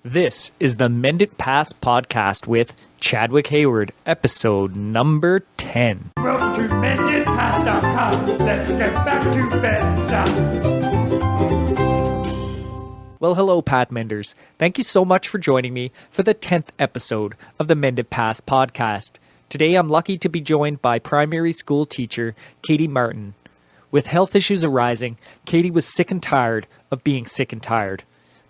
This is the Mend It Pass podcast with Chadwick Hayward, episode number 10. Welcome to menditpass.com. Let's get back to bed. Well, hello, Path Menders. Thank you so much for joining me for the 10th episode of the Mend It Pass podcast. Today, I'm lucky to be joined by primary school teacher Katie Martin. With health issues arising, Katie was sick and tired of being sick and tired.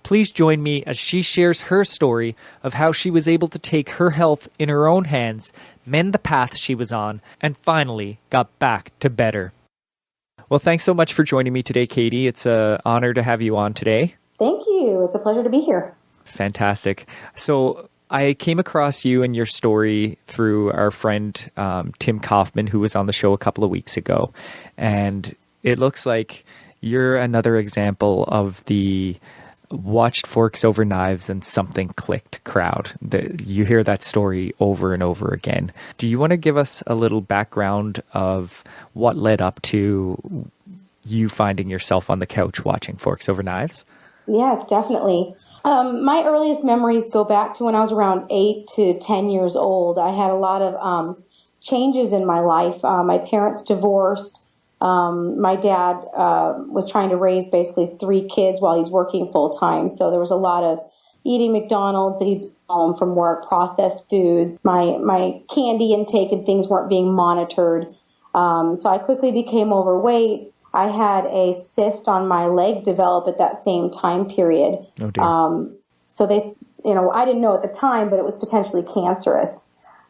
Please join me as she shares her story of how she was able to take her health in her own hands, mend the path she was on, and finally got back to better. Well, thanks so much for joining me today, Katie. It's an honor to have you on today. Thank you. It's a pleasure to be here. Fantastic. So I came across you and your story through our friend Tim Kaufman, who was on the show a couple of weeks ago. And it looks like you're another example of the watched forks over knives and something clicked crowd. You hear that story over and over again. Do you want to give us a little background of what led up to you finding yourself on the couch watching Forks Over Knives? Yes, definitely. My earliest memories go back to when I was around 8 to 10 years old. I had a lot of changes in my life. My parents divorced. My dad was trying to raise basically 3 kids while he's working full time. So there was a lot of eating McDonald's that he'd be home from work, processed foods. My candy intake and things weren't being monitored. So I quickly became overweight. I had a cyst on my leg develop at that same time period. Oh dear. So they, I didn't know at the time, but it was potentially cancerous.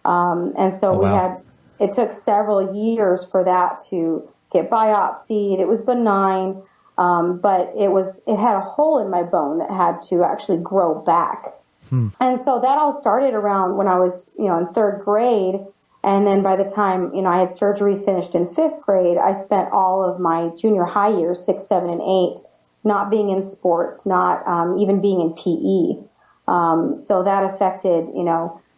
And so it took several years for that to get biopsied. It was benign, but it had a hole in my bone that had to actually grow back. And so that all started around when I was, in 3rd grade. And then by the time, I had surgery finished in 5th grade, I spent all of my junior high years, 6, 7, and 8, not being in sports, not even being in PE. So that affected,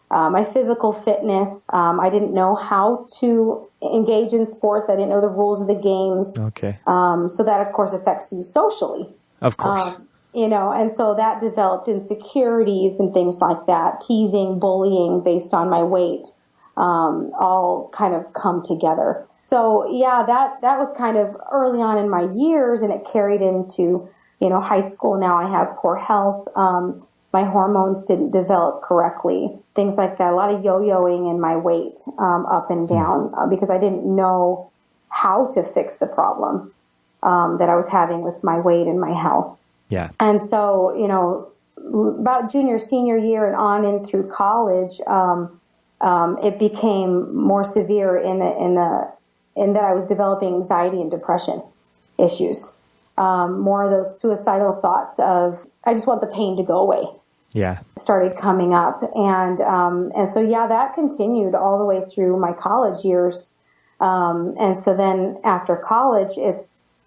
my physical fitness. I didn't know how to engage in sports. I didn't know the rules of the games. Okay. So that, of course, affects you socially. Of course. And so that developed insecurities and things like that, teasing, bullying based on my weight, all kind of come together. So, yeah, that was kind of early on in my years, and it carried into, high school. Now I have poor health. My hormones didn't develop correctly, things like that. A lot of yo-yoing in my weight up and down because I didn't know how to fix the problem that I was having with my weight and my health. Yeah. And so, about junior, senior year and on in through college, it became more severe in that I was developing anxiety and depression issues. More of those suicidal thoughts of, I just want the pain to go away. Yeah. Started coming up. And so, that continued all the way through my college years. And so then after college,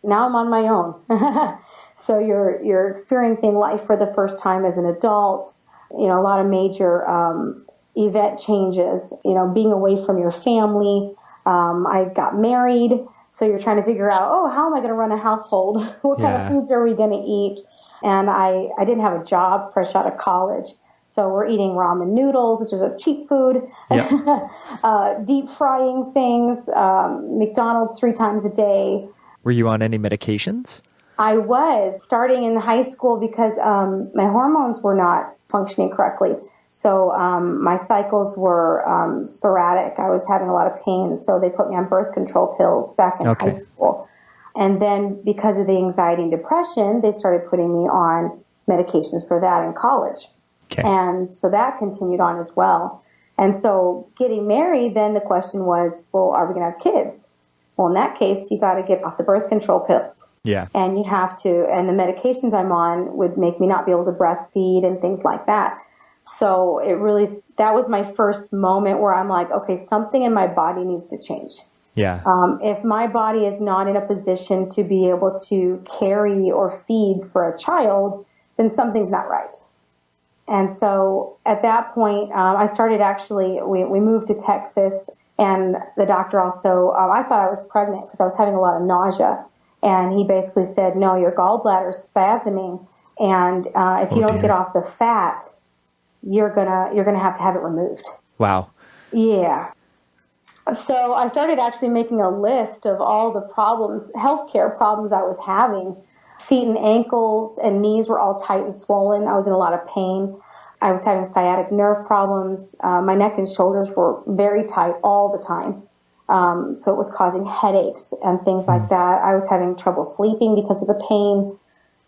now I'm on my own. So you're experiencing life for the first time as an adult, a lot of major, event changes, being away from your family. I got married. So you're trying to figure out, how am I going to run a household? What kind of foods are we going to eat? And I didn't have a job fresh out of college. So we're eating ramen noodles, which is a cheap food, deep frying things, McDonald's 3 times a day. Were you on any medications? I was starting in high school because my hormones were not functioning correctly. So my cycles were sporadic. I was having a lot of pain. So they put me on birth control pills back in high school. And then because of the anxiety and depression, they started putting me on medications for that in college. Okay. And so that continued on as well. And so getting married, then the question was, well, are we going to have kids? Well, in that case, you got to get off the birth control pills. Yeah. And you have to, and the medications I'm on would make me not be able to breastfeed and things like that. So that was my first moment where I'm like, okay, something in my body needs to change. Yeah. If my body is not in a position to be able to carry or feed for a child, then something's not right. And so at that point, I started we moved to Texas, and the doctor also, I thought I was pregnant because I was having a lot of nausea. And he basically said, no, your gallbladder is spasming And if you don't get off the fat, you're gonna have it removed. Wow. Yeah. So I started actually making a list of all the problems, healthcare problems I was having. Feet and ankles and knees were all tight and swollen. I was in a lot of pain. I was having sciatic nerve problems. My neck and shoulders were very tight all the time. So it was causing headaches and things like that. I was having trouble sleeping because of the pain.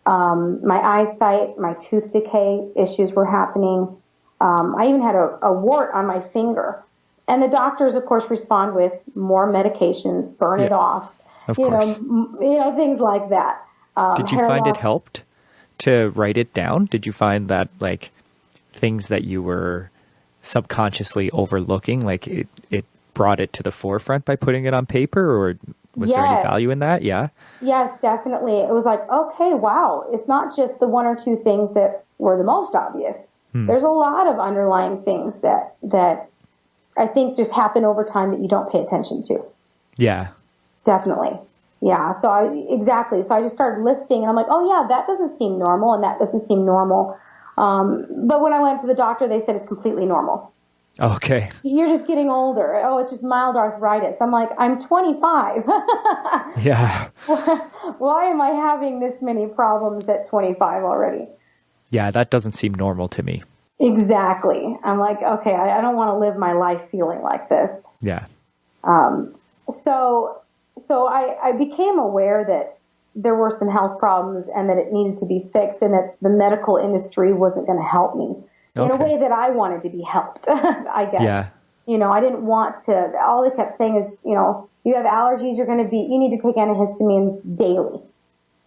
My eyesight, my tooth decay issues were happening. I even had a wart on my finger. And the doctors, of course, respond with more medications, burn it off, of course. Things like that. Did you find it helped to write it down? Did you find that like things that you were subconsciously overlooking, like it brought it to the forefront by putting it on paper, or was there any value in that? Yeah. Yes, definitely. It was like, okay, wow. It's not just the one or two things that were the most obvious. There's a lot of underlying things that I think just happen over time that you don't pay attention to. Yeah. Definitely. Yeah. So I just started listing, and I'm like, oh yeah, that doesn't seem normal, and that doesn't seem normal. But when I went to the doctor, they said it's completely normal. Okay. You're just getting older. Oh, it's just mild arthritis. I'm like, I'm 25. Yeah. Why am I having this many problems at 25 already? Yeah, that doesn't seem normal to me. Exactly. I'm like, okay, I don't want to live my life feeling like this. Yeah. So I became aware that there were some health problems and that it needed to be fixed, and that the medical industry wasn't going to help me in a way that I wanted to be helped, I guess. Yeah. I didn't want to, all they kept saying is, you have allergies, you need to take antihistamines daily.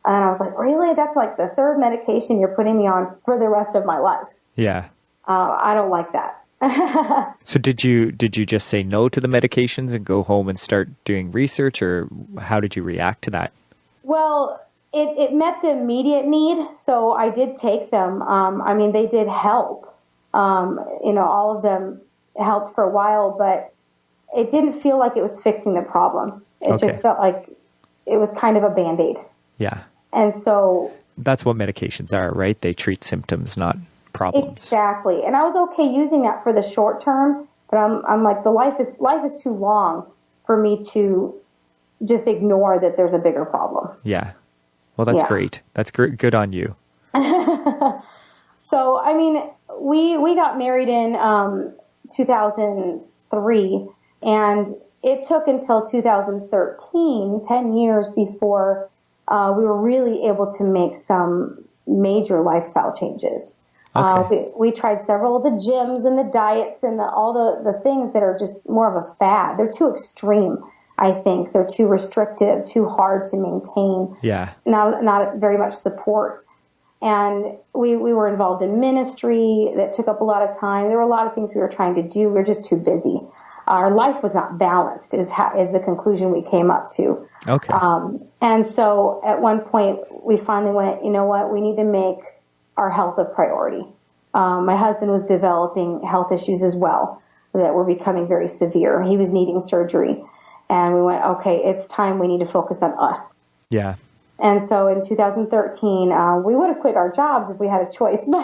And I was like, really? That's like the third medication you're putting me on for the rest of my life. Yeah. I don't like that. So did you just say no to the medications and go home and start doing research, or how did you react to that? Well, it met the immediate need, so I did take them. They did help. All of them helped for a while, but it didn't feel like it was fixing the problem. It just felt like it was kind of a Band-Aid. Yeah. And so that's what medications are, right? They treat symptoms, not problems. Exactly. And I was okay using that for the short term, but I'm like, life is too long for me to just ignore that there's a bigger problem. Yeah. Well, that's great. That's good on you. So, we got married in 2003, and it took until 2013, 10 years before we were really able to make some major lifestyle changes. Okay. We tried several of the gyms and the diets and all the things that are just more of a fad. They're too extreme, I think. They're too restrictive, too hard to maintain. Yeah. Not very much support. And we were involved in ministry that took up a lot of time. There were a lot of things we were trying to do. We were just too busy. Our life was not balanced is the conclusion we came up to. Okay. And so at one point we finally went, you know what, we need to make our health a priority. My husband was developing health issues as well that were becoming very severe. He was needing surgery. And we went, okay, it's time, we need to focus on us. Yeah. And so in 2013, we would have quit our jobs if we had a choice. But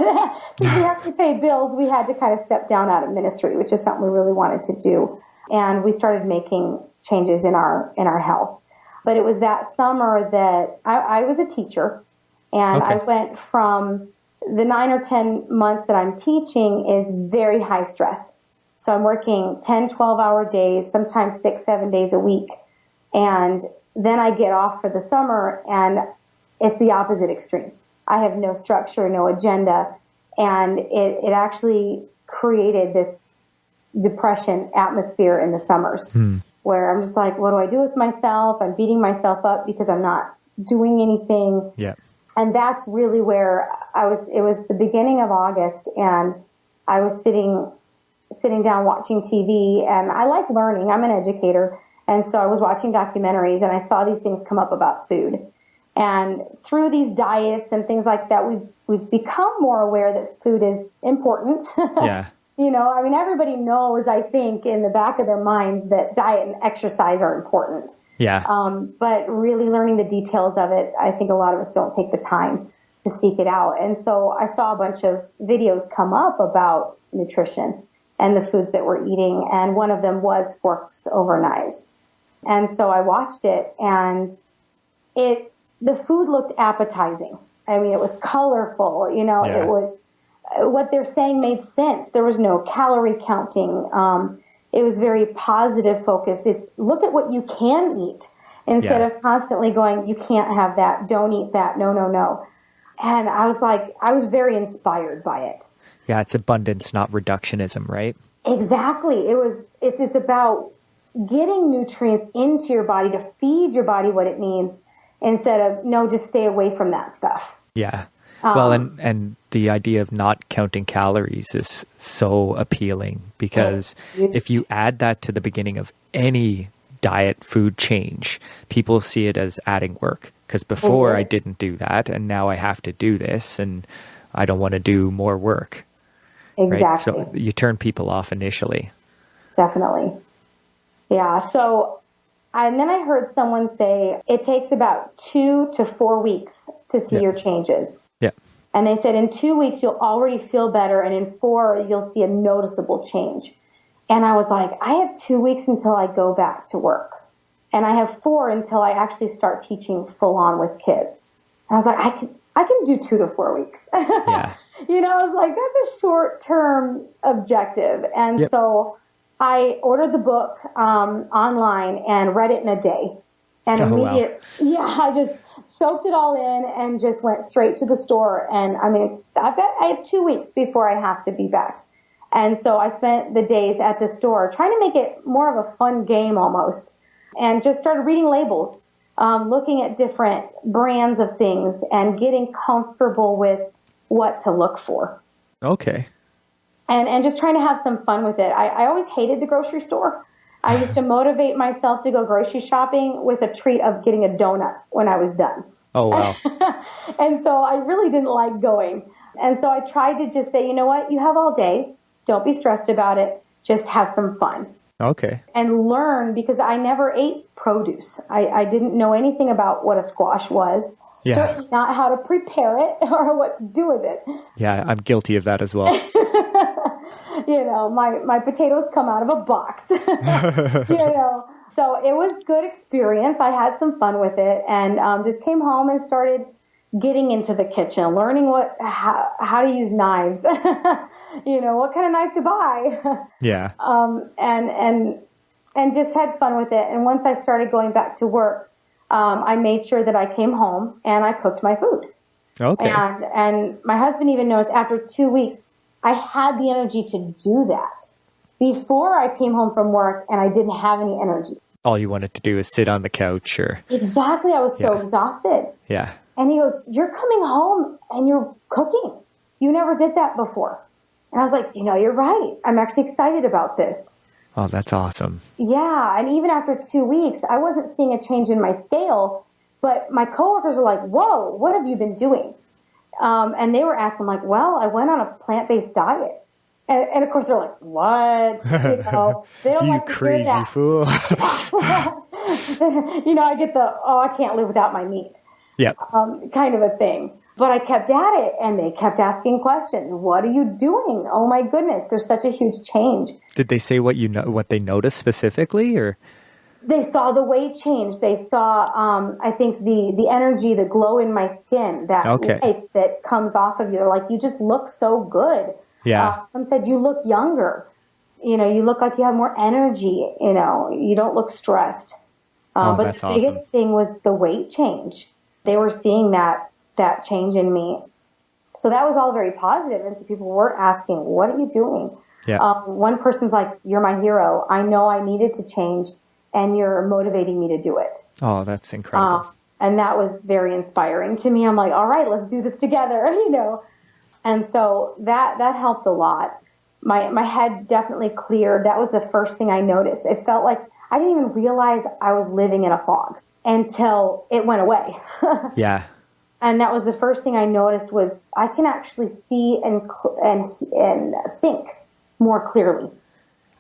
since we have to pay bills, we had to kind of step down out of ministry, which is something we really wanted to do. And we started making changes in our health. But it was that summer that I was a teacher. And I went from the 9 or 10 months that I'm teaching is very high stress. So I'm working 10, 12-hour days, sometimes 6, 7 days a week. And then I get off for the summer, and it's the opposite extreme. I have no structure, no agenda, and it actually created this depression atmosphere in the summers where I'm just like, what do I do with myself? I'm beating myself up because I'm not doing anything. Yeah. And that's really where it was the beginning of August, and I was sitting down watching TV, and I like learning. I'm an educator. And so I was watching documentaries, and I saw these things come up about food. And through these diets and things like that, we've become more aware that food is important. Yeah. Everybody knows, I think, in the back of their minds that diet and exercise are important. Yeah. But really learning the details of it, I think a lot of us don't take the time to seek it out. And so I saw a bunch of videos come up about nutrition and the foods that we're eating. And one of them was forks over knives. And so I watched it, and the food looked appetizing. I mean, it was colorful, it was, what they're saying made sense. There was no calorie counting. It was very positive focused. It's look at what you can eat instead of constantly going, you can't have that. Don't eat that. No, no, no. And I was very inspired by it. Yeah. It's abundance, not reductionism, right? Exactly. It's about getting nutrients into your body to feed your body what it needs instead of, no, just stay away from that stuff. Yeah. Well, and the idea of not counting calories is so appealing because if you add that to the beginning of any diet food change, people see it as adding work. Because before I didn't do that, and now I have to do this, and I don't want to do more work. Exactly. Right? So you turn people off initially. Definitely. Yeah. So, and then I heard someone say it takes about 2 to 4 weeks to see your changes. Yeah. And they said in 2 weeks, you'll already feel better. And in 4, you'll see a noticeable change. And I was like, I have 2 weeks until I go back to work. And I have 4 until I actually start teaching full on with kids. And I was like, I can do 2 to 4 weeks. Yeah. I was like, that's a short-term objective. And so I ordered the book online and read it in a day. And I just soaked it all in and just went straight to the store. And I mean, I had 2 weeks before I have to be back. And so I spent the days at the store trying to make it more of a fun game almost, and just started reading labels, looking at different brands of things and getting comfortable with what to look for. Okay. And just trying to have some fun with it. I always hated the grocery store. I used to motivate myself to go grocery shopping with a treat of getting a donut when I was done. Oh, wow. And so I really didn't like going. And so I tried to just say, you know what? You have all day. Don't be stressed about it. Just have some fun. Okay. And learn, because I never ate produce. I didn't know anything about what a squash was. Yeah. Certainly not how to prepare it or what to do with it. Yeah, I'm guilty of that as well. My potatoes come out of a box, So it was good experience. I had some fun with it, and just came home and started getting into the kitchen, learning how to use knives, what kind of knife to buy. Yeah. And just had fun with it. And once I started going back to work, I made sure that I came home and I cooked my food. Okay. And my husband even knows after 2 weeks, I had the energy to do that. Before I came home from work and I didn't have any energy. All you wanted to do is sit on the couch or... Exactly. I was so exhausted. Yeah. And he goes, you're coming home and you're cooking. You never did that before. And I was like, you're right. I'm actually excited about this. Oh, that's awesome. Yeah. And even after 2 weeks, I wasn't seeing a change in my scale, but my coworkers are like, whoa, what have you been doing? And they were asking, like, well, I went on a plant-based diet. And of course, they're like, what? They don't you like to crazy hear that. fool. I get I can't live without my meat. Yep. Kind of a thing. But I kept at it, and they kept asking questions. What are you doing? Oh, my goodness, there's such a huge change. Did they say what they noticed specifically, or? They saw the weight change. They saw, I think, the energy, the glow in my skin, that life that comes off of you. They're like, you just look so good. Yeah. Some said you look younger. You look like you have more energy. You don't look stressed. But the biggest thing was the weight change. They were seeing that change in me. So that was all very positive. And so people were asking, what are you doing? Yeah. One person's like, you're my hero. I know I needed to change, and you're motivating me to do it. Oh, that's incredible. And that was very inspiring to me. I'm like, all right, let's do this together, And so that helped a lot. My head definitely cleared. That was the first thing I noticed. It felt like I didn't even realize I was living in a fog until it went away. Yeah. And that was the first thing I noticed was I can actually see and think more clearly.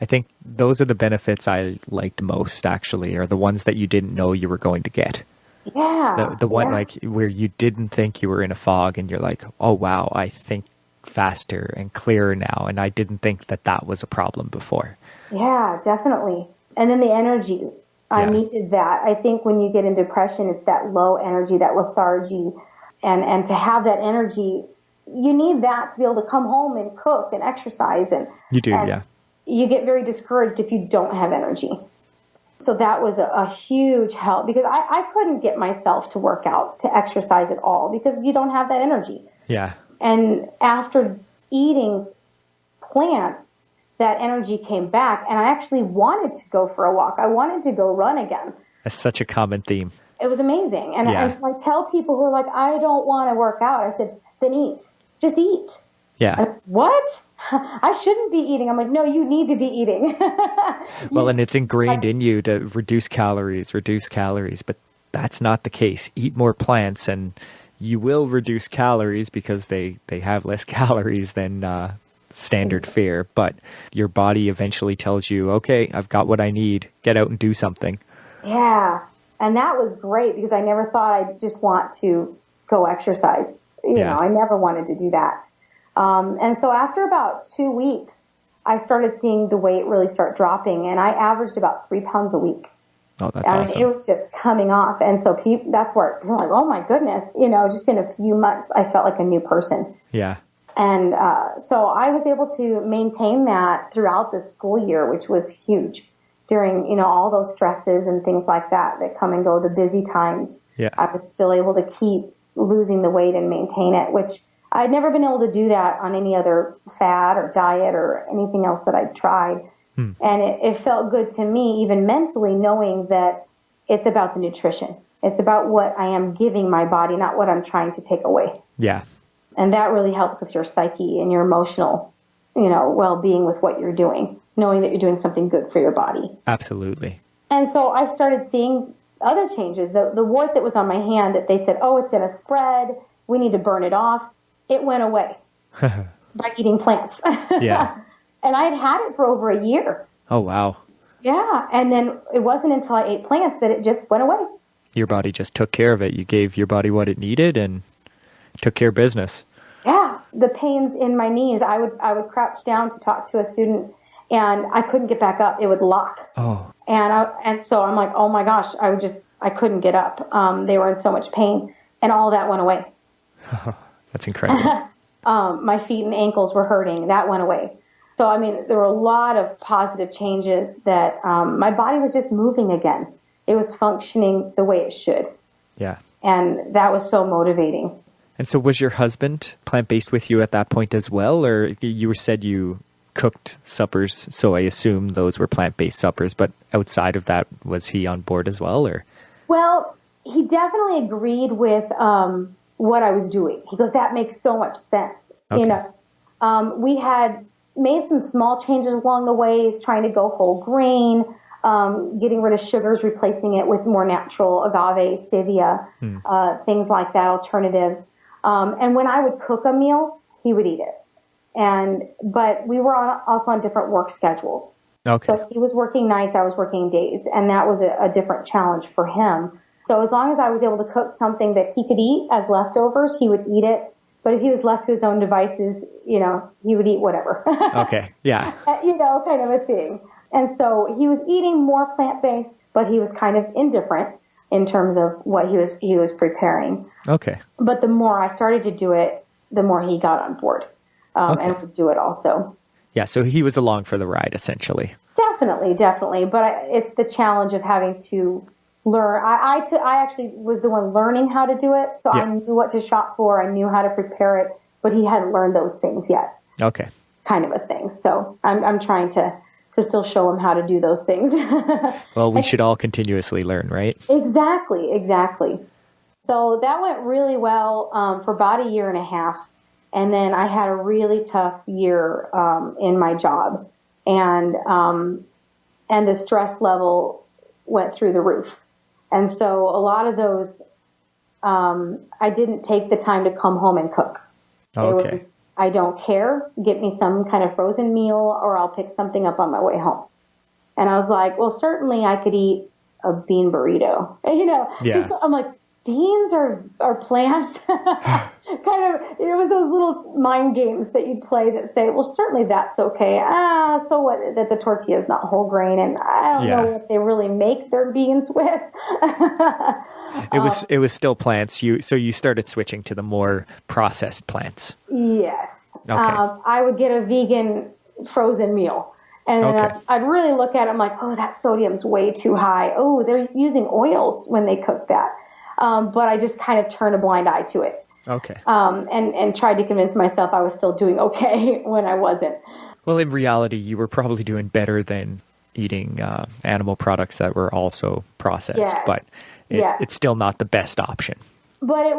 I think those are the benefits I liked most, actually, are the ones that you didn't know you were going to get. Yeah. The one Yeah. like where you didn't think you were in a fog and you're like, oh, wow, I think faster and clearer now. And I didn't think that was a problem before. Yeah, definitely. And then the energy. I Yeah. needed that. I think when you get in depression, it's that low energy, that lethargy. And to have that energy, you need that to be able to come home and cook and exercise. You do, and yeah. You get very discouraged if you don't have energy. So that was a huge help because I couldn't get myself to work out, to exercise at all because you don't have that energy. Yeah. And after eating plants, that energy came back and I actually wanted to go for a walk. I wanted to go run again. That's such a common theme. It was amazing. And so I tell people who are like, I don't want to work out. I said, then eat. Just eat. Yeah. Like, what? I shouldn't be eating. I'm like, no, you need to be eating. Well, and it's ingrained in you to reduce calories, but that's not the case. Eat more plants and you will reduce calories because they have less calories than standard fare. But your body eventually tells you, okay, I've got what I need. Get out and do something. Yeah. And that was great because I never thought I'd just want to go exercise. You know, I never wanted to do that. And so after about 2 weeks, I started seeing the weight really start dropping, and I averaged about 3 pounds a week. Oh, that's awesome. It was just coming off. And so that's where people are like, oh my goodness, you know, just in a few months, I felt like a new person. Yeah. And so I was able to maintain that throughout the school year, which was huge during, you know, all those stresses and things like that come and go, the busy times. Yeah. I was still able to keep losing the weight and maintain it, which I'd never been able to do that on any other fad or diet or anything else that I'd tried. And it felt good to me, even mentally, knowing that it's about the nutrition. It's about what I am giving my body, not what I'm trying to take away. Yeah. And that really helps with your psyche and your emotional, you know, well-being with what you're doing, knowing that you're doing something good for your body. Absolutely. And so I started seeing other changes. The wart that was on my hand that they said, oh, it's going to spread, we need to burn it off. It went away by eating plants. Yeah. And I had it for over a year. Oh, wow. Yeah. And then it wasn't until I ate plants that it just went away. Your body just took care of it. You gave your body what it needed and took care of business. Yeah. The pains in my knees, I would crouch down to talk to a student and I couldn't get back up. It would lock. Oh. And so I'm like, oh my gosh, I couldn't get up. They were in so much pain and all that went away. That's incredible. My feet and ankles were hurting. That went away. So, I mean, there were a lot of positive changes that my body was just moving again. It was functioning the way it should. Yeah. And that was so motivating. And so was your husband plant-based with you at that point as well? Or you said you cooked suppers, so I assume those were plant-based suppers. But outside of that, was he on board as well? Or? Well, he definitely agreed with what I was doing. He goes, that makes so much sense. Okay. You know, we had made some small changes along the ways, trying to go whole grain, getting rid of sugars, replacing it with more natural agave, stevia, things like that, alternatives. And when I would cook a meal, he would eat it. But we were also on different work schedules. Okay. So he was working nights, I was working days, and that was a different challenge for him. So as long as I was able to cook something that he could eat as leftovers, he would eat it. But if he was left to his own devices, you know, he would eat whatever. Okay, yeah. You know, kind of a thing. And so he was eating more plant-based, but he was kind of indifferent in terms of what he was preparing. Okay. But the more I started to do it, the more he got on board and would do it also. Yeah, so he was along for the ride, essentially. Definitely. But it's the challenge of having to learn. I actually was the one learning how to do it, so I knew what to shop for. I knew how to prepare it, but he hadn't learned those things yet. Okay. Kind of a thing. So I'm trying to still show him how to do those things. Well, we should all continuously learn, right? Exactly. So that went really well for about a year and a half. And then I had a really tough year in my job. And the stress level went through the roof. And so a lot of those, I didn't take the time to come home and cook. Okay. It was, I don't care. Get me some kind of frozen meal or I'll pick something up on my way home. And I was like, well, certainly I could eat a bean burrito. And, Yeah. I'm like, beans are plants. Kind of, it was those little mind games that you'd play that say, well, certainly that's okay. So what, that the tortilla is not whole grain, and I don't know what they really make their beans with. It was still plants. So you started switching to the more processed plants. Yes. Okay. I would get a vegan frozen meal. And then I'd really look at it. I'm like, oh, that sodium's way too high. Oh, they're using oils when they cook that. But I just kind of turned a blind eye to it. Okay. And tried to convince myself I was still doing okay when I wasn't. Well, in reality, you were probably doing better than eating animal products that were also processed, but it's still not the best option. But it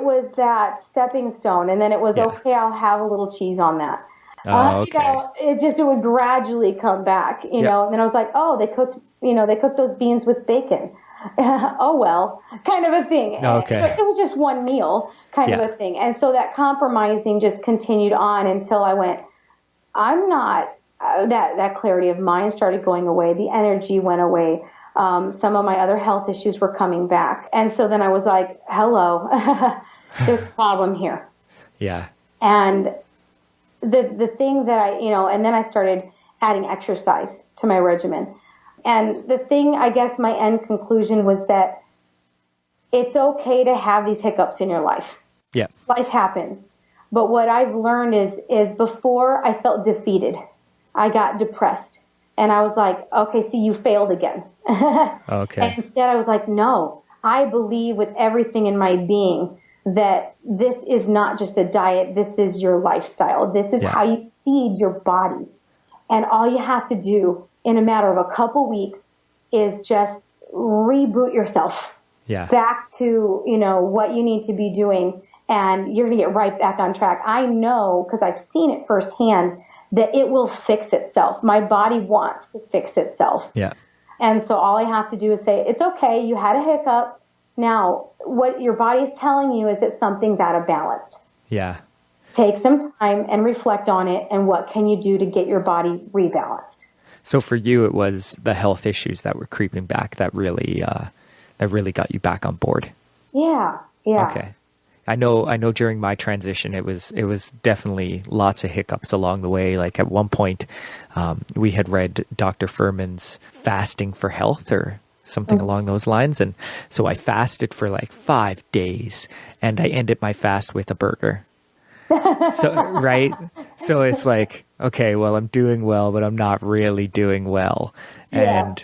was that stepping stone, and then it was okay. I'll have a little cheese on that. Okay. It would gradually come back, and then I was like, oh, they cooked those beans with bacon. Oh well, kind of a thing. Okay. It was just one meal, kind of a thing, and so that compromising just continued on until I went. I'm not. That clarity of mind started going away. The energy went away. Some of my other health issues were coming back. And so then I was like, hello, there's a problem here. Yeah. And the thing that and then I started adding exercise to my regimen. And the thing, I guess my end conclusion was that it's okay to have these hiccups in your life. Yeah. Life happens. But what I've learned is before I felt defeated, I got depressed. And I was like, okay, see, you failed again. Okay. And instead I was like, no, I believe with everything in my being that this is not just a diet. This is your lifestyle. This is how you feed your body. And all you have to do in a matter of a couple weeks is just reboot yourself back to, what you need to be doing. And you're going to get right back on track. I know, because I've seen it firsthand, that it will fix itself. My body wants to fix itself. Yeah. And so all I have to do is say, it's okay, you had a hiccup. Now, what your body's telling you is that something's out of balance. Yeah. Take some time and reflect on it, and what can you do to get your body rebalanced? So for you, it was the health issues that were creeping back that really got you back on board. Yeah. Yeah. Okay. I know during my transition, it was definitely lots of hiccups along the way. Like at one point, we had read Dr. Furman's Fasting for Health or something along those lines. And so I fasted for like 5 days, and I ended my fast with a burger. So, right. So it's like, okay, well, I'm doing well, but I'm not really doing well. Yeah. And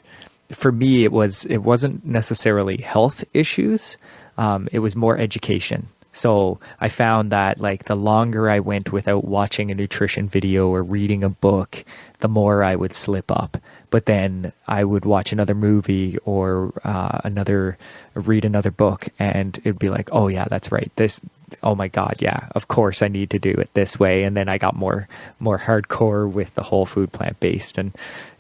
for me, it wasn't necessarily health issues. It was more education. So I found that like the longer I went without watching a nutrition video or reading a book, the more I would slip up. But then I would watch another movie or read another book, and it'd be like, oh yeah, that's right. Oh my God, yeah, of course I need to do it this way. And then I got more hardcore with the whole food plant-based, and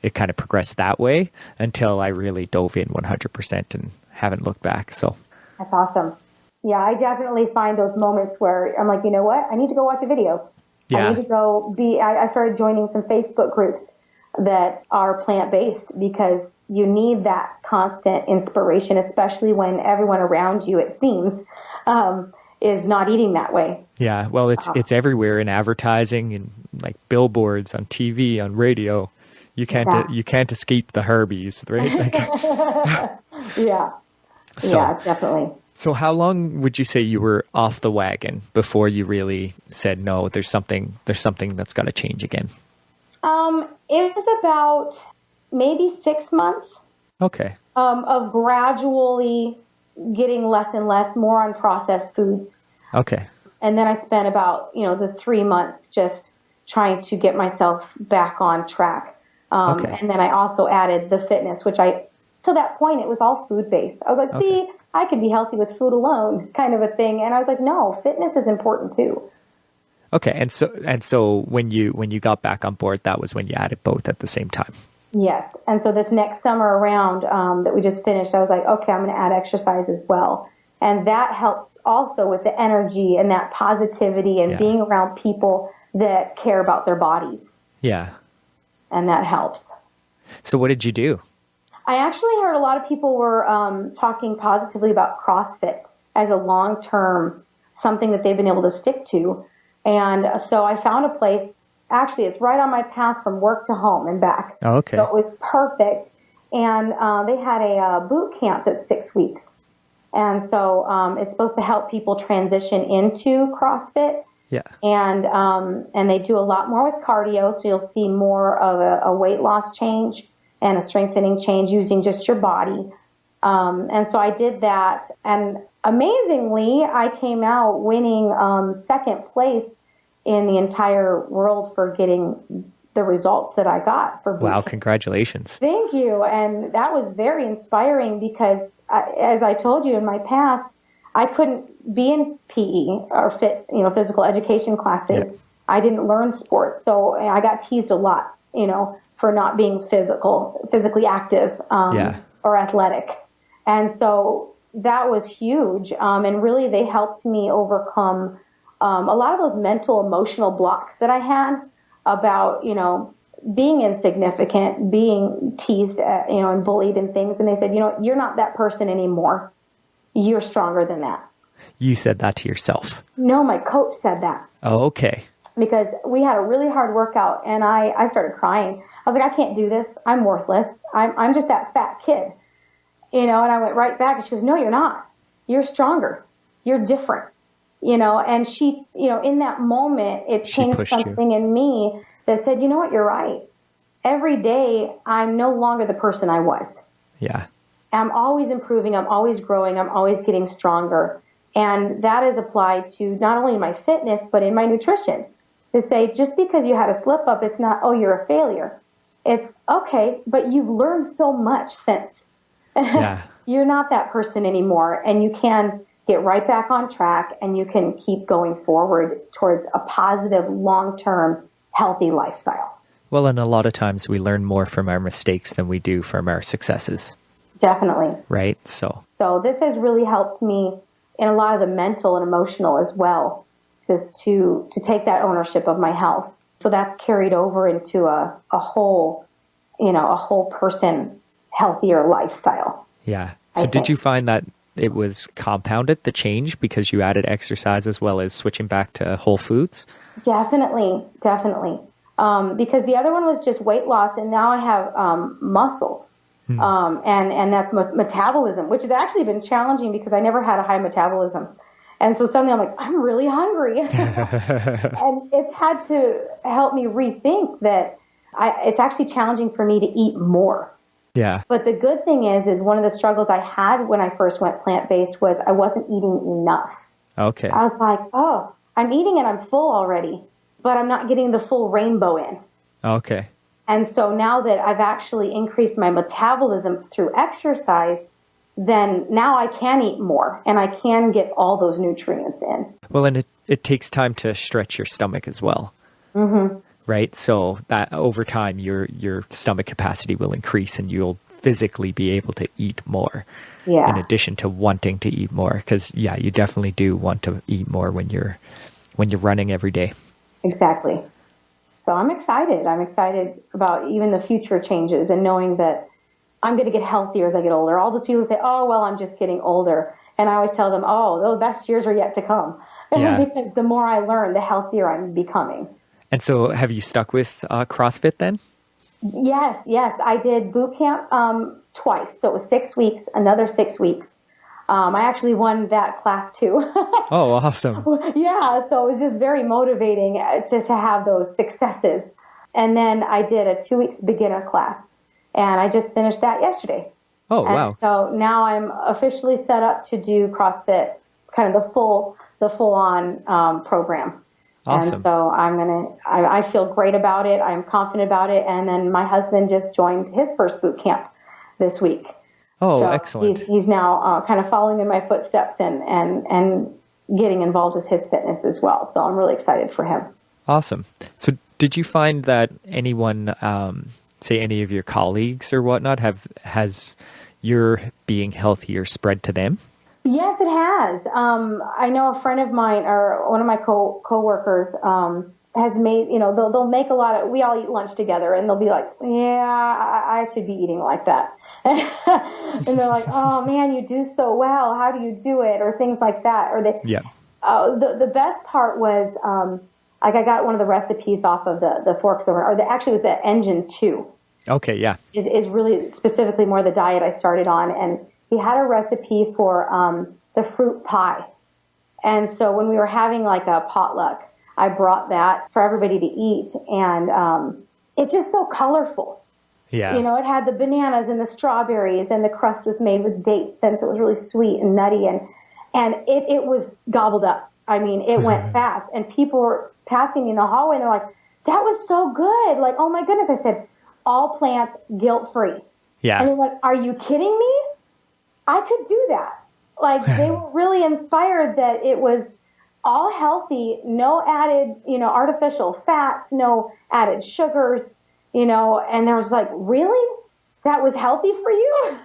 it kind of progressed that way until I really dove in 100% and haven't looked back. So that's awesome. Yeah, I definitely find those moments where I'm like, you know what? I need to go watch a video. Yeah. I need to go I started joining some Facebook groups that are plant-based because you need that constant inspiration, especially when everyone around you, it seems, is not eating that way. Yeah, well, it's everywhere in advertising and like billboards on TV, on radio. You can't escape the Herbies, right? Yeah. So, yeah, definitely. So how long would you say you were off the wagon before you really said, no, there's something that's got to change again? It was about maybe 6 months. Okay. Of gradually getting less and less, more on processed foods. Okay. And then I spent about, the 3 months just trying to get myself back on track. Okay. And then I also added the fitness, which to that point, it was all food-based. I was like, see, I could be healthy with food alone, kind of a thing. And I was like, no, fitness is important too. Okay. And so when you got back on board, that was when you added both at the same time. Yes. And so this next summer around that we just finished, I was like, okay, I'm going to add exercise as well. And that helps also with the energy and that positivity and being around people that care about their bodies. Yeah. And that helps. So what did you do? I actually heard a lot of people were talking positively about CrossFit as a long-term something that they've been able to stick to. And so I found a place, actually it's right on my path from work to home and back. Oh, okay. So it was perfect. And they had a boot camp that's 6 weeks. And so it's supposed to help people transition into CrossFit. Yeah. And they do a lot more with cardio, so you'll see more of a weight loss change and a strengthening change using just your body. And so I did that, and amazingly, I came out winning second place in the entire world for getting the results that I got for boot Wow, camp. congratulations. Thank you. And that was very inspiring because, as I told you in my past, I couldn't be in PE or physical education classes. Yeah. I didn't learn sports. So I got teased a lot, for not being physically active or athletic. And so that was huge. And really they helped me overcome a lot of those mental, emotional blocks that I had about, being insignificant, being teased, and bullied and things. And they said, you're not that person anymore. You're stronger than that. You said that to yourself? No, my coach said that. Oh, okay. Because we had a really hard workout and I started crying. I was like, I can't do this. I'm worthless. I'm just that fat kid. And I went right back and she goes, no, you're not. You're stronger. You're different. And she, in that moment, it changed something in me that said, you know what, you're right. Every day, I'm no longer the person I was. Yeah. I'm always improving. I'm always growing. I'm always getting stronger. And that is applied to not only my fitness, but in my nutrition. To say, just because you had a slip up, it's not, oh, you're a failure. It's, okay, but you've learned so much since. Yeah. You're not that person anymore. And you can get right back on track and you can keep going forward towards a positive, long-term, healthy lifestyle. Well, and a lot of times we learn more from our mistakes than we do from our successes. Definitely. Right? So this has really helped me in a lot of the mental and emotional as well, to take that ownership of my health. So that's carried over into a whole person healthier lifestyle. Yeah. So did you find that it was compounded, the change, because you added exercise as well as switching back to whole foods? Definitely. Because the other one was just weight loss, and now I have muscle. And that's metabolism, which has actually been challenging because I never had a high metabolism. And so suddenly I'm like, I'm really hungry. And it's had to help me rethink that it's actually challenging for me to eat more. Yeah. But the good thing is one of the struggles I had when I first went plant-based was I wasn't eating enough. Okay. I was like, oh, I'm eating and I'm full already, but I'm not getting the full rainbow in. Okay. And so now that I've actually increased my metabolism through exercise, then now I can eat more and I can get all those nutrients in. Well, and it takes time to stretch your stomach as well. Mm-hmm. Right? So that over time, your stomach capacity will increase and you'll physically be able to eat more. Yeah. In addition to wanting to eat more. Because, you definitely do want to eat more when you're running every day. Exactly. So I'm excited. I'm excited about even the future changes and knowing that I'm going to get healthier as I get older. All those people say, oh, well, I'm just getting older. And I always tell them, oh, the best years are yet to come. Yeah. Because the more I learn, the healthier I'm becoming. And so have you stuck with CrossFit then? Yes. I did boot camp twice. So it was 6 weeks, another 6 weeks. I actually won that class too. Oh, awesome. Yeah, so it was just very motivating to have those successes. And then I did a 2 weeks beginner class, and I just finished that yesterday. Oh, wow. And so now I'm officially set up to do CrossFit, kind of the full-on program. Awesome. And so I feel great about it. I'm confident about it. And then my husband just joined his first boot camp this week. Oh, so excellent. He's now kind of following in my footsteps and getting involved with his fitness as well. So I'm really excited for him. Awesome. So did you find that anyone, say any of your colleagues or whatnot, has your being healthier spread to them? Yes, it has. I know a friend of mine, or one of my co-workers, has made, they'll make a lot of, we all eat lunch together and they'll be like, yeah, I should be eating like that. And they're like, oh man, you do so well. How do you do it? Or things like that. Or the best part was, like I got one of the recipes off of the Forks Over, actually it was the Engine 2. Okay. Yeah. Is really specifically more the diet I started on. And he had a recipe for, the fruit pie. And so when we were having like a potluck, I brought that for everybody to eat, and it's just so colorful. Yeah. It had the bananas and the strawberries, and the crust was made with dates, and so it was really sweet and nutty, and it was gobbled up. I mean, it went fast, and people were passing me in the hallway, and they're like, that was so good. Like, oh my goodness. I said, all plant, guilt-free. Yeah. And they went, are you kidding me? I could do that. Like, they were really inspired that it was all healthy, no added, artificial fats, no added sugars, and there was like, really? That was healthy for you?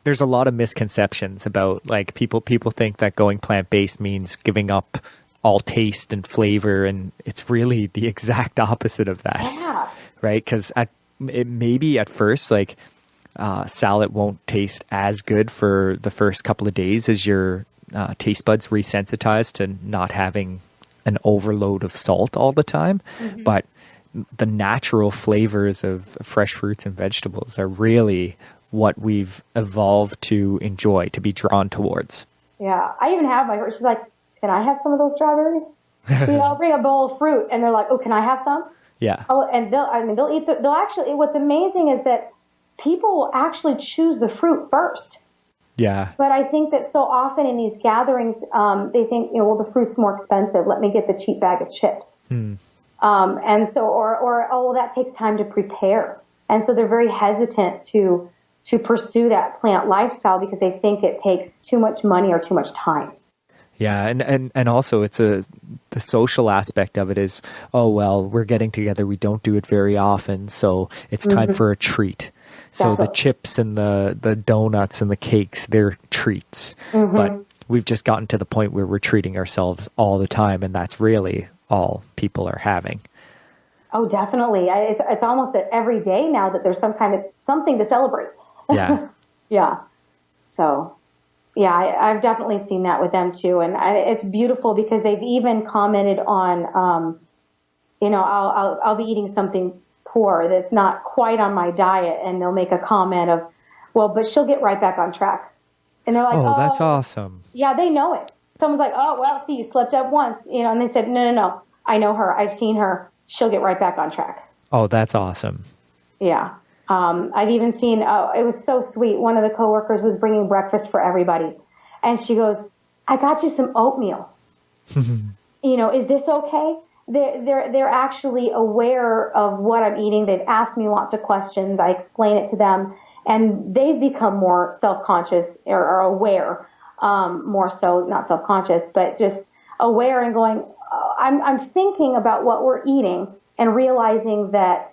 There's a lot of misconceptions about, like, people think that going plant-based means giving up all taste and flavor, and it's really the exact opposite of that. Yeah. Right? Because maybe at first, like, salad won't taste as good for the first couple of days as your taste buds resensitized to not having an overload of salt all the time. Mm-hmm. But the natural flavors of fresh fruits and vegetables are really what we've evolved to enjoy, to be drawn towards. Yeah. I even have she's like, can I have some of those strawberries? I'll bring a bowl of fruit and they're like, oh, can I have some? Yeah. Oh, and they'll eat they'll actually, what's amazing is that people will actually choose the fruit first. Yeah. But I think that so often in these gatherings, they think, well, the fruit's more expensive. Let me get the cheap bag of chips. And so, or that takes time to prepare. And so they're very hesitant to pursue that plant lifestyle because they think it takes too much money or too much time. Yeah. And also the social aspect of it is, oh, well, we're getting together. We don't do it very often. So it's time for a treat. So the chips and the donuts and the cakes, they're treats. Mm-hmm. But we've just gotten to the point where we're treating ourselves all the time, and that's really all people are having. Oh, definitely. It's almost every day now that there's something to celebrate. Yeah. Yeah. So, yeah, I've definitely seen that with them too. And it's beautiful because they've even commented on, I'll be eating something poor that's not quite on my diet, and they'll make a comment of, well, but she'll get right back on track. And they're like, oh, that's awesome. Yeah, they know it. Someone's like, oh, well, see, you slipped up once, and they said, no, I know her. I've seen her. She'll get right back on track. Oh, that's awesome. Yeah. I've even seen, it was so sweet. One of the coworkers was bringing breakfast for everybody. And she goes, I got you some oatmeal. Is this okay? They're actually aware of what I'm eating. They've asked me lots of questions. I explain it to them, and they've become more self-conscious or aware, more so, not self-conscious, but just aware and going, I'm thinking about what we're eating and realizing that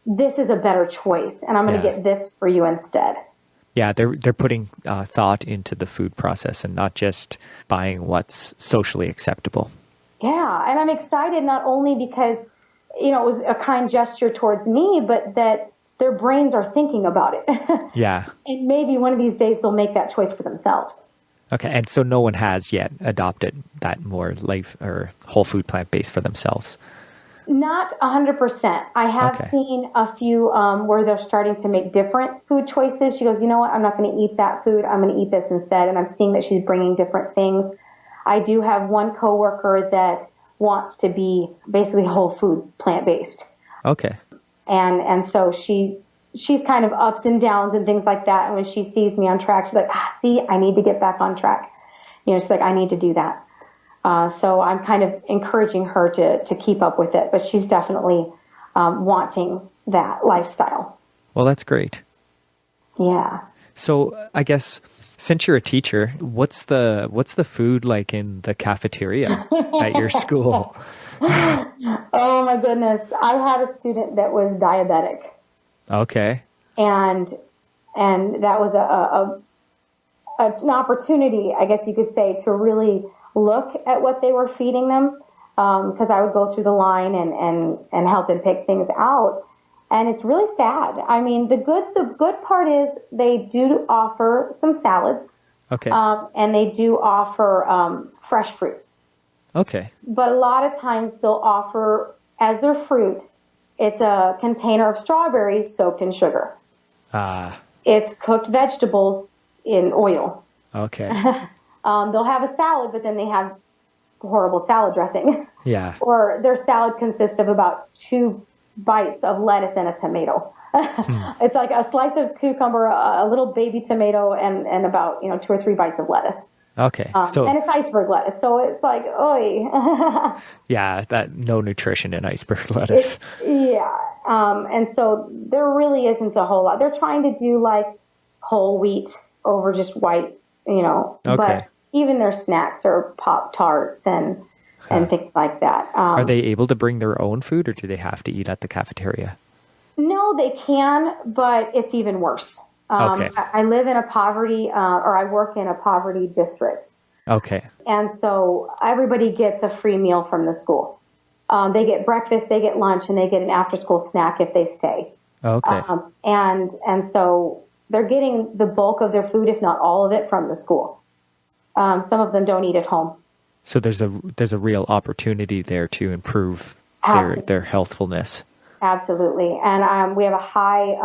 this is a better choice, and I'm going to get this for you instead. Yeah, they're putting thought into the food process and not just buying what's socially acceptable. Yeah, and I'm excited not only because, it was a kind gesture towards me, but that their brains are thinking about it. Yeah. And maybe one of these days they'll make that choice for themselves. Okay, and so no one has yet adopted that more life or whole food plant-based for themselves? Not 100%. I have seen a few where they're starting to make different food choices. She goes, you know what, I'm not going to eat that food. I'm going to eat this instead. And I'm seeing that she's bringing different things. I do have one coworker that wants to be basically whole food plant-based. Okay. And so she's kind of ups and downs and things like that. And when she sees me on track, she's like, see, I need to get back on track. She's like, I need to do that. So I'm kind of encouraging her to keep up with it, but she's definitely wanting that lifestyle. Well, that's great. Yeah. So I guess since you're a teacher, what's the food like in the cafeteria at your school? Oh my goodness. I had a student that was diabetic. Okay. And that was an opportunity, I guess you could say, to really look at what they were feeding them. because I would go through the line and help him pick things out. And it's really sad. I mean, the good part is they do offer some salads. Okay. And they do offer fresh fruit. Okay. But a lot of times they'll offer, as their fruit, it's a container of strawberries soaked in sugar. It's cooked vegetables in oil. Okay. They'll have a salad, but then they have horrible salad dressing. Yeah. Or their salad consists of about 2 bites of lettuce and a tomato. It's like a slice of cucumber, a little baby tomato, and about 2 or 3 bites of lettuce. Okay. And it's iceberg lettuce, so it's like, oy. Yeah, that no nutrition in iceberg lettuce. And so there really isn't a whole lot. They're trying to do like whole wheat over just white, Okay. But even their snacks are Pop-Tarts and things like that. Are they able to bring their own food, or do they have to eat at the cafeteria? No, they can, but it's even worse. Okay. I live in a poverty, or I work in a poverty district. Okay. And so everybody gets a free meal from the school. They get breakfast, they get lunch, and they get an after-school snack if they stay. Okay. And so they're getting the bulk of their food, if not all of it, from the school. Some of them don't eat at home. So there's a real opportunity there to improve their healthfulness. Absolutely. And we have a high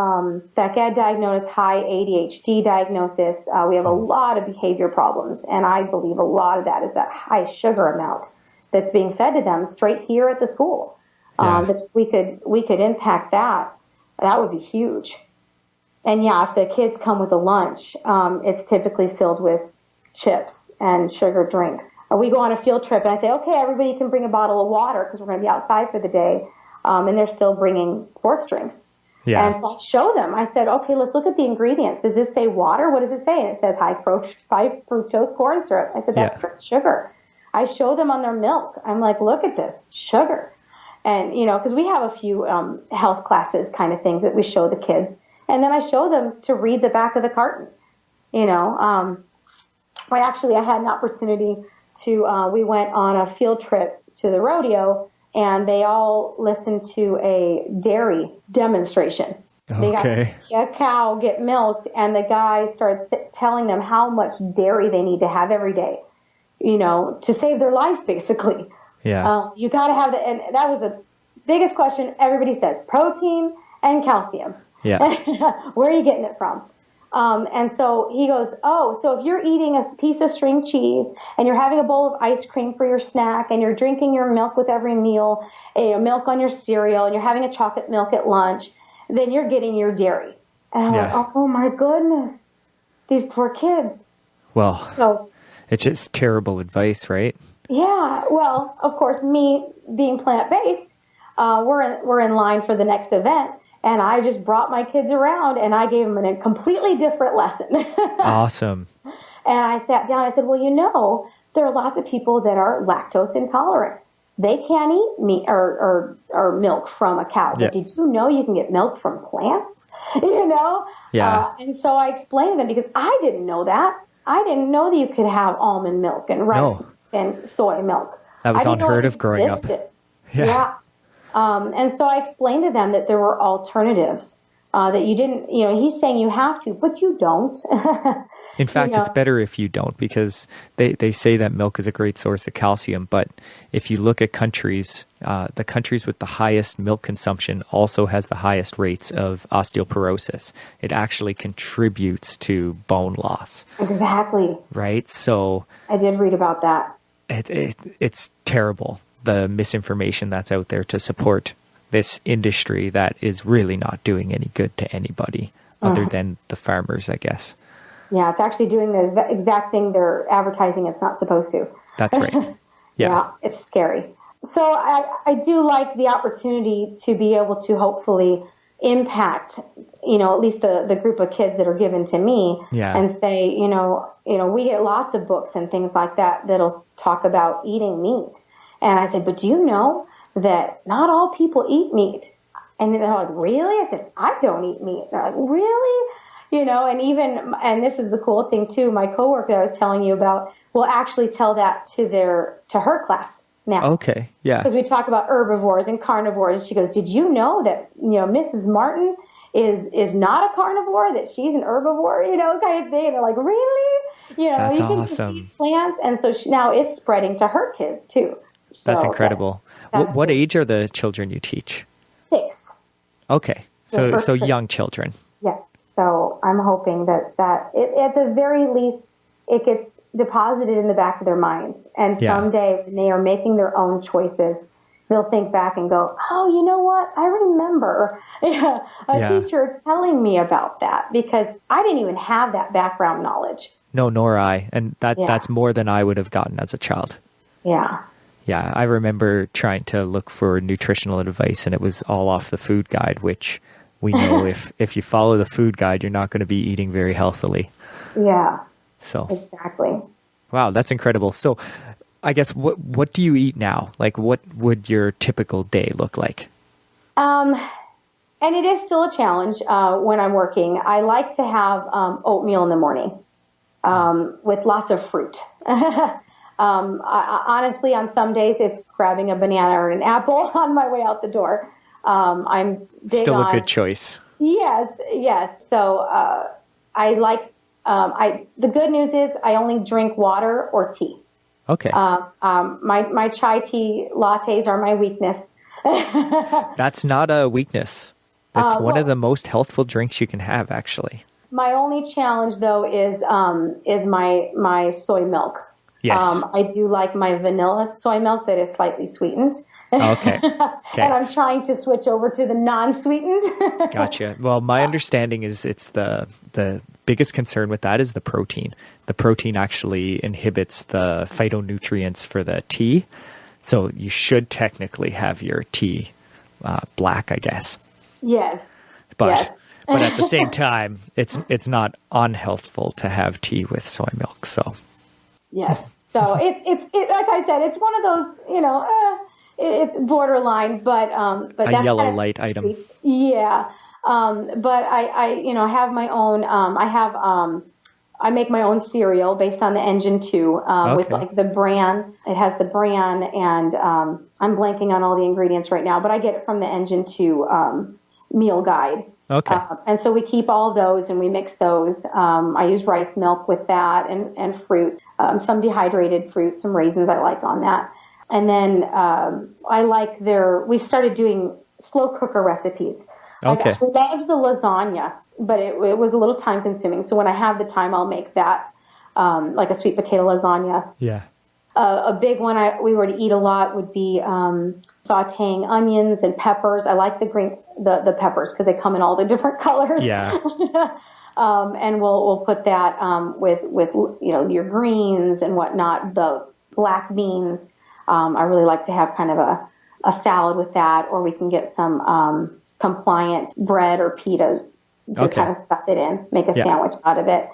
psych ed diagnosis, high ADHD diagnosis. We have a lot of behavior problems. And I believe a lot of that is that high sugar amount that's being fed to them straight here at the school. That we could impact that. That would be huge. And yeah, if the kids come with a lunch, it's typically filled with chips and sugar drinks. Or we go on a field trip and I say, okay, everybody can bring a bottle of water because we're going to be outside for the day. And they're still bringing sports drinks. Yeah. And so I show them. I said, okay, let's look at the ingredients. Does this say water? What does it say? And it says high fructose corn syrup. I said, that's straight sugar. I show them on their milk. I'm like, look at this, sugar. And, because we have a few health classes kind of things that we show the kids. And then I show them to read the back of the carton. I had an opportunity to, we went on a field trip to the rodeo, and they all listened to a dairy demonstration. They got to see a cow get milked, and the guy started telling them how much dairy they need to have every day, to save their life, basically. Yeah. You got to have and that was the biggest question everybody says, protein and calcium. Yeah. Where are you getting it from? And so he goes, so if you're eating a piece of string cheese and you're having a bowl of ice cream for your snack and you're drinking your milk with every meal, milk on your cereal, and you're having a chocolate milk at lunch, then you're getting your dairy. And I'm like, oh my goodness, these poor kids. Well, it's just terrible advice, right? Yeah. Well, of course, me being plant-based, we're in line for the next event. And I just brought my kids around and I gave them a completely different lesson. Awesome. And I sat down and I said, well, there are lots of people that are lactose intolerant. They can't eat meat or milk from a cow. But did you know you can get milk from plants? Yeah. And so I explained to them because I didn't know that. I didn't know that you could have almond milk and rice and soy milk. That was unheard of growing up. Yeah. And so I explained to them that there were alternatives, that you didn't, he's saying you have to, but you don't. In fact, it's better if you don't, because they say that milk is a great source of calcium. But if you look at countries, the countries with the highest milk consumption also has the highest rates of osteoporosis. It actually contributes to bone loss. Exactly. Right? So I did read about that. It's terrible, the misinformation that's out there to support this industry that is really not doing any good to anybody other than the farmers, I guess. Yeah, it's actually doing the exact thing they're advertising it's not supposed to. That's right. Yeah, it's scary. So I do like the opportunity to be able to hopefully impact, at least the group of kids that are given to me, and say, we get lots of books and things like that that'll talk about eating meat. And I said, but do you know that not all people eat meat? And they're like, really? I said, I don't eat meat. They're like, really? And this is the cool thing too, my coworker that I was telling you about will actually tell that to her class now. Okay. Yeah. Because we talk about herbivores and carnivores. And she goes, did you know that, Mrs. Martin is not a carnivore, that she's an herbivore, kind of thing. And they're like, really? That's you can awesome. eat plants. And so now it's spreading to her kids too. So That's incredible. That's what age are the children you teach? 6. Okay. So young children. Yes. So I'm hoping that at the very least, it gets deposited in the back of their minds. And someday when they are making their own choices, they'll think back and go, oh, you know what? I remember a teacher telling me about that, because I didn't even have that background knowledge. No, nor I. And that's more than I would have gotten as a child. Yeah. Yeah. I remember trying to look for nutritional advice, and it was all off the food guide, which we know if you follow the food guide, you're not going to be eating very healthily. Yeah. So exactly. Wow, that's incredible. So I guess what do you eat now? Like, what would your typical day look like? And it is still a challenge when I'm working. I like to have oatmeal in the morning with lots of fruit. Honestly, on some days, it's grabbing a banana or an apple on my way out the door. I'm big still on, a good choice. Yes. So I like. The good news is I only drink water or tea. Okay. My chai tea lattes are my weakness. That's not a weakness. That's one of the most healthful drinks you can have, actually. My only challenge, though, is my soy milk. Yes. I do like my vanilla soy milk that is slightly sweetened. Okay. And I'm trying to switch over to the non-sweetened. Gotcha. Well, my understanding is it's the biggest concern with that is the protein. The protein actually inhibits the phytonutrients for the tea. So you should technically have your tea black, I guess. Yes. But at the same time, it's not unhealthful to have tea with soy milk. So yes. So it's like I said, it's one of those, it's borderline, but a that's yellow kind of light item. sweet. Yeah. But I have my own, I make my own cereal based on the Engine 2, with like the bran. It has the bran, and I'm blanking on all the ingredients right now, but I get it from the Engine 2 meal guide. Okay. And so we keep all those and we mix those. I use rice milk with that and fruit, some dehydrated fruit, some raisins I like on that. And then I like we've started doing slow cooker recipes. Okay. I loved the lasagna, but it was a little time consuming. So when I have the time, I'll make that, like a sweet potato lasagna. Yeah. A big one we were to eat a lot would be sautéing onions and peppers. I like the peppers because they come in all the different colors. Yeah. And we'll put that with your greens and whatnot, the black beans. I really like to have kind of a salad with that, or we can get some compliant bread or pita to kind of stuff it in, make a sandwich out of it.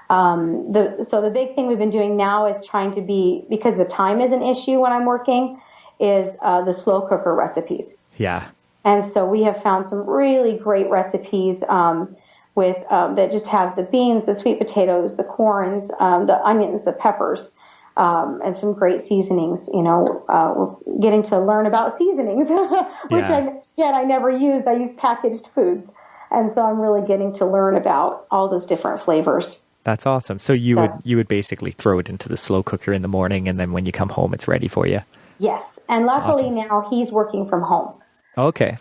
So the big thing we've been doing now is trying to because the time is an issue when I'm working, is the slow cooker recipes. Yeah. And so we have found some really great recipes that just have the beans, the sweet potatoes, the corns, the onions, the peppers, and some great seasonings. We're getting to learn about seasonings, which I never used. I used packaged foods. And so I'm really getting to learn about all those different flavors. That's awesome. So you would basically throw it into the slow cooker in the morning, and then when you come home, it's ready for you. Yes. And luckily now he's working from home. Okay.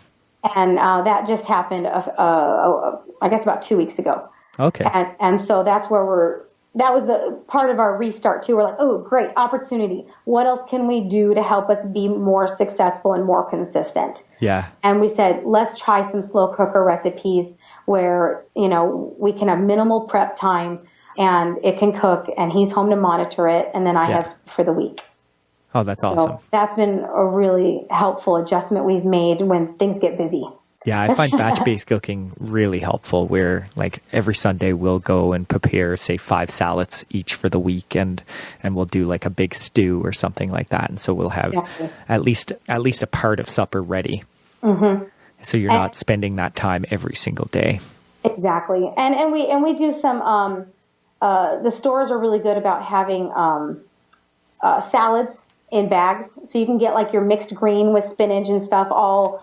And that just happened, I guess about 2 weeks ago. Okay. And so that's where that was the part of our restart too. We're like, oh, great opportunity. What else can we do to help us be more successful and more consistent? Yeah. And we said, let's try some slow cooker recipes where, we can have minimal prep time and it can cook, and he's home to monitor it. And then I have for the week. Oh, that's awesome. So that's been a really helpful adjustment we've made when things get busy. Yeah, I find batch-based cooking really helpful, where like every Sunday we'll go and prepare, say, 5 salads each for the week, and we'll do like a big stew or something like that. And so we'll have at least a part of supper ready. Mm-hmm. So you're not spending that time every single day. Exactly. And we do some, the stores are really good about having salads in bags. So you can get like your mixed green with spinach and stuff all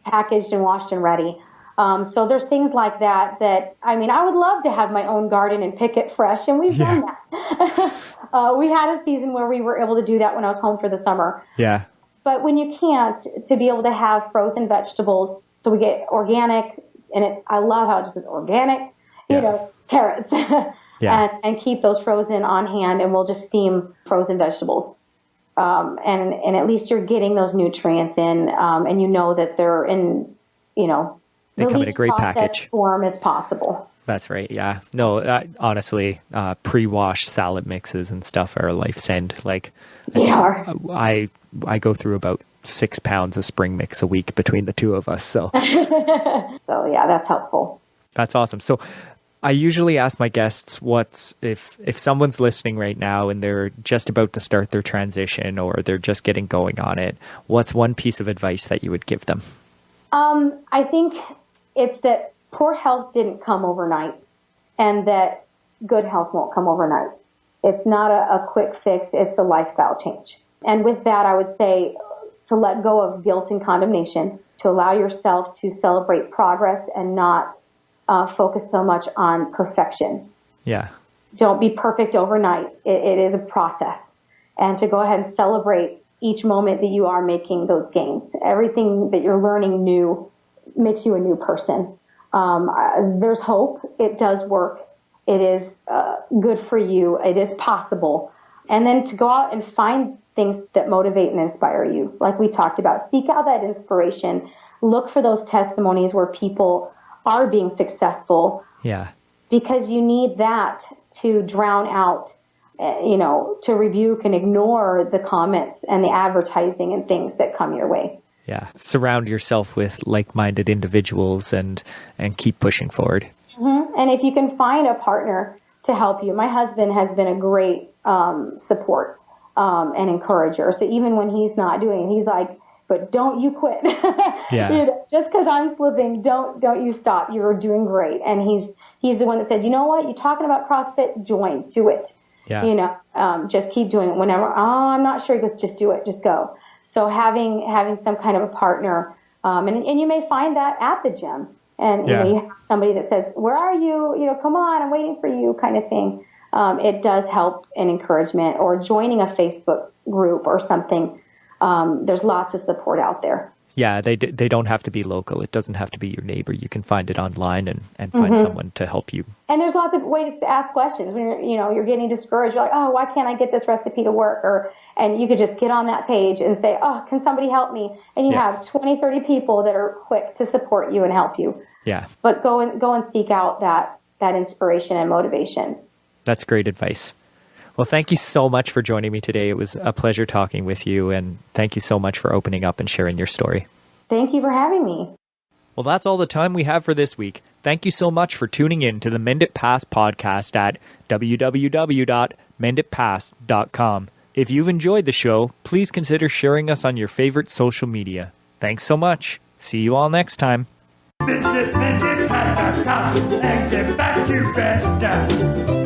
packaged and washed and ready. So there's things like that, I mean, I would love to have my own garden and pick it fresh, and we've done that. We had a season where we were able to do that when I was home for the summer. Yeah. But when you can't, to be able to have frozen vegetables, so we get organic, and I love how it just says organic, carrots, and keep those frozen on hand, and we'll just steam frozen vegetables. And at least you're getting those nutrients in, and you know that they're in, they come in a great package form as possible. That's right. Yeah. No, honestly, pre-washed salad mixes and stuff are a lifesend. Like, I go through about 6 pounds of spring mix a week between the two of us. So, so yeah, that's helpful. That's awesome. So, I usually ask my guests, if someone's listening right now and they're just about to start their transition or they're just getting going on it, what's one piece of advice that you would give them? I think it's that poor health didn't come overnight, and that good health won't come overnight. It's not a quick fix. It's a lifestyle change. And with that, I would say to let go of guilt and condemnation, to allow yourself to celebrate progress and not focus so much on perfection. Yeah. Don't be perfect overnight. It is a process. And to go ahead and celebrate each moment that you are making those gains. Everything that you're learning new makes you a new person. There's hope. It does work. It is good for you. It is possible. And then to go out and find things that motivate and inspire you. Like we talked about, seek out that inspiration. Look for those testimonies where people are being successful. Yeah. Because you need that to drown out, to rebuke and ignore the comments and the advertising and things that come your way. Yeah. Surround yourself with like-minded individuals and keep pushing forward. Mm-hmm. And if you can find a partner to help you, my husband has been a great support and encourager. So even when he's not doing it, he's like, but don't you quit. Yeah. Just because I'm slipping, don't you stop. You're doing great. And he's the one that said, you know what? You're talking about CrossFit, do it. Yeah. Just keep doing it. Whenever, I'm not sure, he goes, just do it, just go. So having some kind of a partner, and you may find that at the gym. And you have somebody that says, where are you? Come on, I'm waiting for you, kind of thing. It does help in encouragement, or joining a Facebook group or something. There's lots of support out there. Yeah, they don't have to be local. It doesn't have to be your neighbor. You can find it online and find someone to help you. And there's lots of ways to ask questions. When you're getting discouraged, you're like, oh, why can't I get this recipe to work? And you could just get on that page and say, oh, can somebody help me? And you have 20, 30 people that are quick to support you and help you. Yeah. But go and seek out that inspiration and motivation. That's great advice. Well, thank you so much for joining me today. It was a pleasure talking with you, and thank you so much for opening up and sharing your story. Thank you for having me. Well, that's all the time we have for this week. Thank you so much for tuning in to the Mend It Pass podcast at www.menditpass.com. If you've enjoyed the show, please consider sharing us on your favorite social media. Thanks so much. See you all next time. Visit menditpass.com and get back to bed.